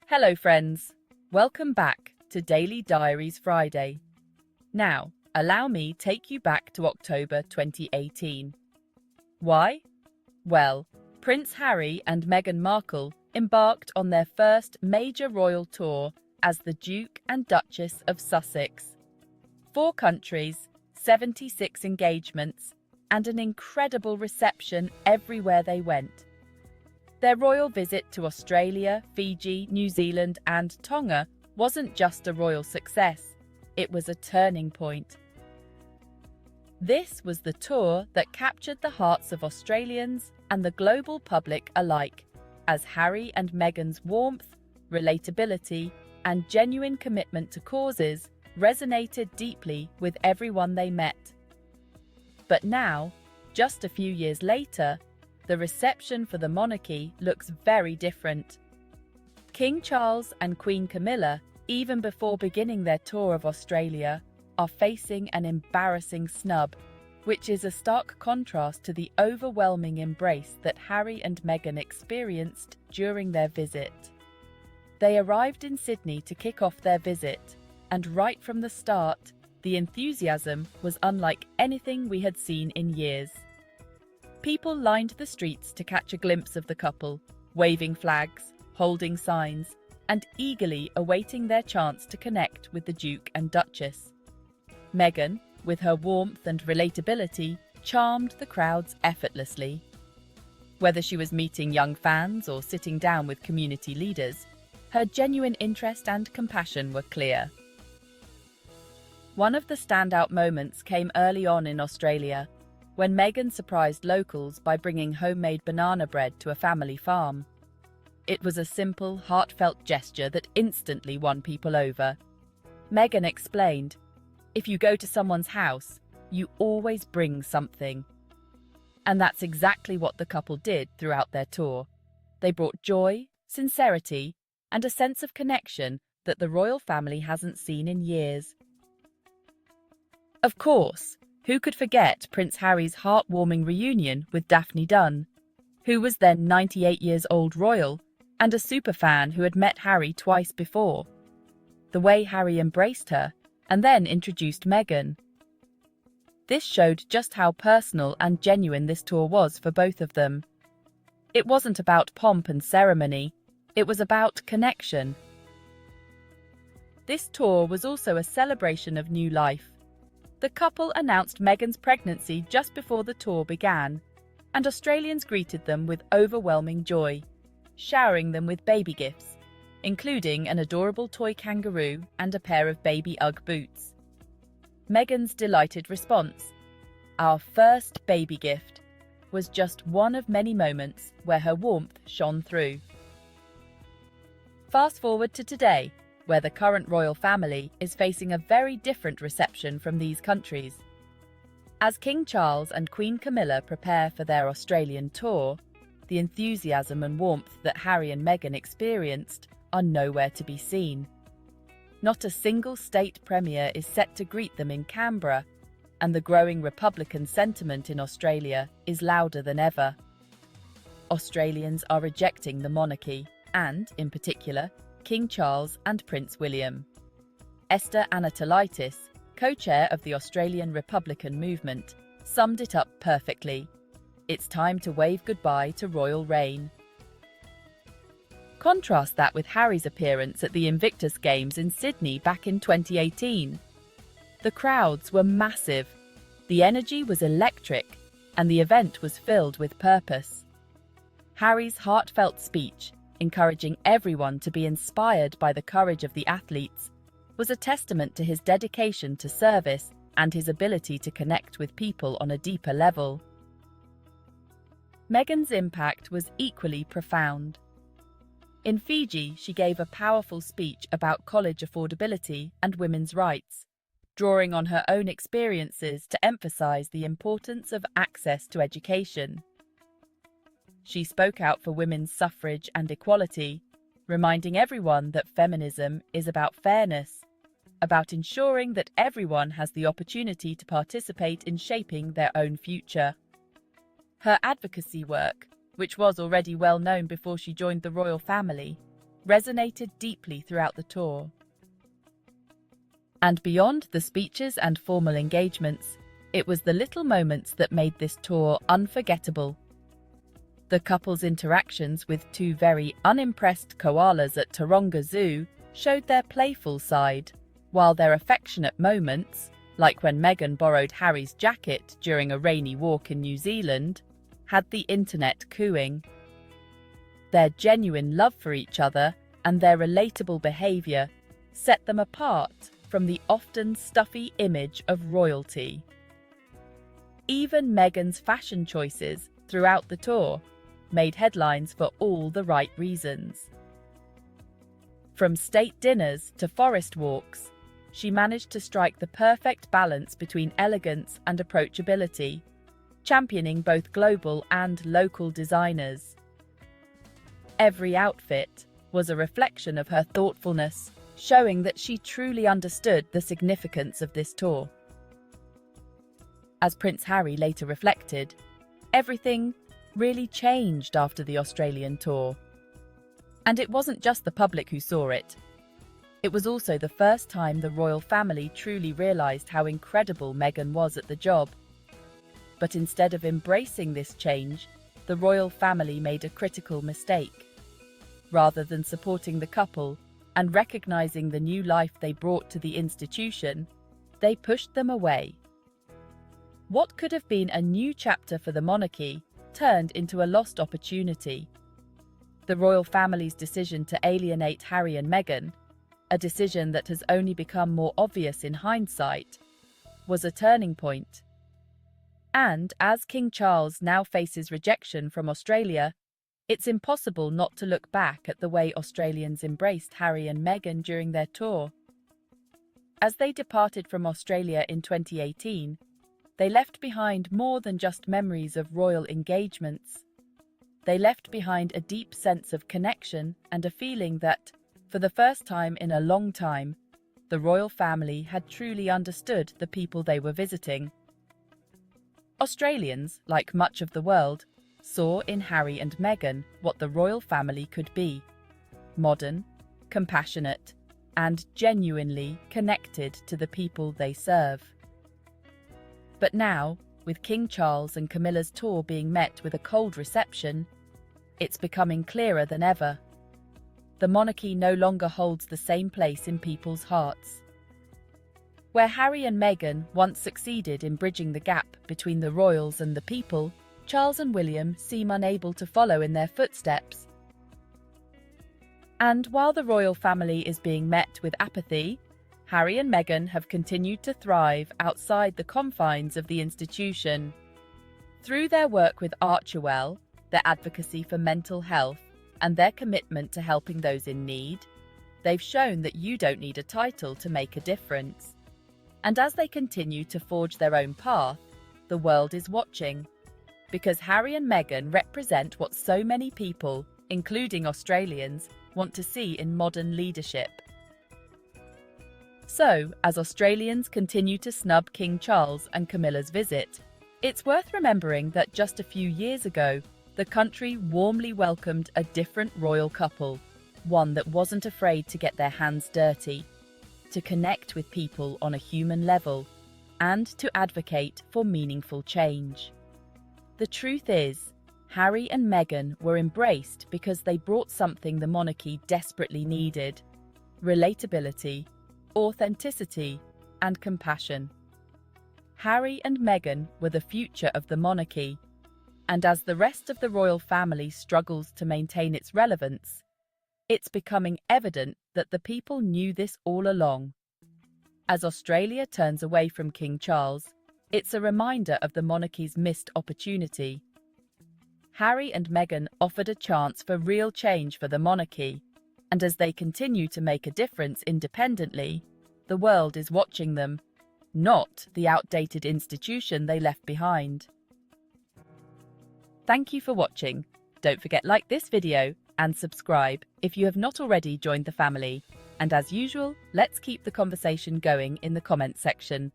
Hello friends, welcome back to Daily Diaries Friday. Now, allow me take you back to October 2018. Why? Well, Prince Harry and Meghan Markle embarked on their first major royal tour as the Duke and Duchess of Sussex. 4 countries, 76 engagements, and an incredible reception everywhere they went. Their royal visit to Australia, Fiji, New Zealand and Tonga wasn't just a royal success, it was a turning point. This was the tour that captured the hearts of Australians and the global public alike, as Harry and Meghan's warmth, relatability and genuine commitment to causes resonated deeply with everyone they met. But now, just a few years later, the reception for the monarchy looks very different. King Charles and Queen Camilla, even before beginning their tour of Australia, are facing an embarrassing snub, which is a stark contrast to the overwhelming embrace that Harry and Meghan experienced during their visit. They arrived in Sydney to kick off their visit, and right from the start, the enthusiasm was unlike anything we had seen in years. People lined the streets to catch a glimpse of the couple, waving flags, holding signs, and eagerly awaiting their chance to connect with the Duke and Duchess. Meghan, with her warmth and relatability, charmed the crowds effortlessly. Whether she was meeting young fans or sitting down with community leaders, her genuine interest and compassion were clear. One of the standout moments came early on in Australia, when Meghan surprised locals by bringing homemade banana bread to a family farm. It was a simple, heartfelt gesture that instantly won people over. Meghan explained, "If you go to someone's house, you always bring something." And that's exactly what the couple did throughout their tour. They brought joy, sincerity, and a sense of connection that the royal family hasn't seen in years. Of course, who could forget Prince Harry's heartwarming reunion with Daphne Dunn, who was then 98 years old royal and a superfan who had met Harry twice before? The way Harry embraced her and then introduced Meghan. This showed just how personal and genuine this tour was for both of them. It wasn't about pomp and ceremony, it was about connection. This tour was also a celebration of new life. The couple announced Meghan's pregnancy just before the tour began, and Australians greeted them with overwhelming joy, showering them with baby gifts, including an adorable toy kangaroo and a pair of baby Ugg boots. Meghan's delighted response, "Our first baby gift," was just one of many moments where her warmth shone through. Fast forward to today, where the current royal family is facing a very different reception from these countries. As King Charles and Queen Camilla prepare for their Australian tour, the enthusiasm and warmth that Harry and Meghan experienced are nowhere to be seen. Not a single state premier is set to greet them in Canberra, and the growing Republican sentiment in Australia is louder than ever. Australians are rejecting the monarchy and, in particular, King Charles and Prince William. Esther Anatolitis, co-chair of the Australian Republican movement, summed it up perfectly. It's time to wave goodbye to royal reign. Contrast that with Harry's appearance at the Invictus Games in Sydney back in 2018. The crowds were massive, the energy was electric, and the event was filled with purpose. Harry's heartfelt speech, encouraging everyone to be inspired by the courage of the athletes, was a testament to his dedication to service and his ability to connect with people on a deeper level. Meghan's impact was equally profound. In Fiji, she gave a powerful speech about college affordability and women's rights, drawing on her own experiences to emphasize the importance of access to education. She spoke out for women's suffrage and equality, reminding everyone that feminism is about fairness, about ensuring that everyone has the opportunity to participate in shaping their own future. Her advocacy work, which was already well known before she joined the royal family, resonated deeply throughout the tour. And beyond the speeches and formal engagements, it was the little moments that made this tour unforgettable. The couple's interactions with two very unimpressed koalas at Taronga Zoo showed their playful side, while their affectionate moments, like when Meghan borrowed Harry's jacket during a rainy walk in New Zealand, had the internet cooing. Their genuine love for each other and their relatable behaviour set them apart from the often stuffy image of royalty. Even Meghan's fashion choices throughout the tour made headlines for all the right reasons. From state dinners to forest walks, she managed to strike the perfect balance between elegance and approachability, championing both global and local designers. Every outfit was a reflection of her thoughtfulness, showing that she truly understood the significance of this tour. As Prince Harry later reflected, everything really changed after the Australian tour. And it wasn't just the public who saw it. It was also the first time the royal family truly realised how incredible Meghan was at the job. But instead of embracing this change, the royal family made a critical mistake. Rather than supporting the couple and recognising the new life they brought to the institution, they pushed them away. What could have been a new chapter for the monarchy turned into a lost opportunity. The royal family's decision to alienate Harry and Meghan, a decision that has only become more obvious in hindsight, was a turning point. And as King Charles now faces rejection from Australia, it's impossible not to look back at the way Australians embraced Harry and Meghan during their tour. As they departed from Australia in 2018, they left behind more than just memories of royal engagements. They left behind a deep sense of connection and a feeling that, for the first time in a long time, the royal family had truly understood the people they were visiting. Australians, like much of the world, saw in Harry and Meghan what the royal family could be: modern, compassionate, and genuinely connected to the people they serve. But now, with King Charles and Camilla's tour being met with a cold reception, it's becoming clearer than ever. The monarchy no longer holds the same place in people's hearts. Where Harry and Meghan once succeeded in bridging the gap between the royals and the people, Charles and William seem unable to follow in their footsteps. And while the royal family is being met with apathy, Harry and Meghan have continued to thrive outside the confines of the institution. Through their work with Archewell, their advocacy for mental health, and their commitment to helping those in need, they've shown that you don't need a title to make a difference. And as they continue to forge their own path, the world is watching. Because Harry and Meghan represent what so many people, including Australians, want to see in modern leadership. So, as Australians continue to snub King Charles and Camilla's visit, it's worth remembering that just a few years ago, the country warmly welcomed a different royal couple, one that wasn't afraid to get their hands dirty, to connect with people on a human level, and to advocate for meaningful change. The truth is, Harry and Meghan were embraced because they brought something the monarchy desperately needed: relatability, authenticity, and compassion. Harry and Meghan were the future of the monarchy, and as the rest of the royal family struggles to maintain its relevance, it's becoming evident that the people knew this all along. As Australia turns away from King Charles, it's a reminder of the monarchy's missed opportunity. Harry and Meghan offered a chance for real change for the monarchy, and as they continue to make a difference independently, the world is watching them, not the outdated institution they left behind. Thank you for watching. Don't forget to like this video and subscribe if you have not already joined the family. And as usual, let's keep the conversation going in the comments section.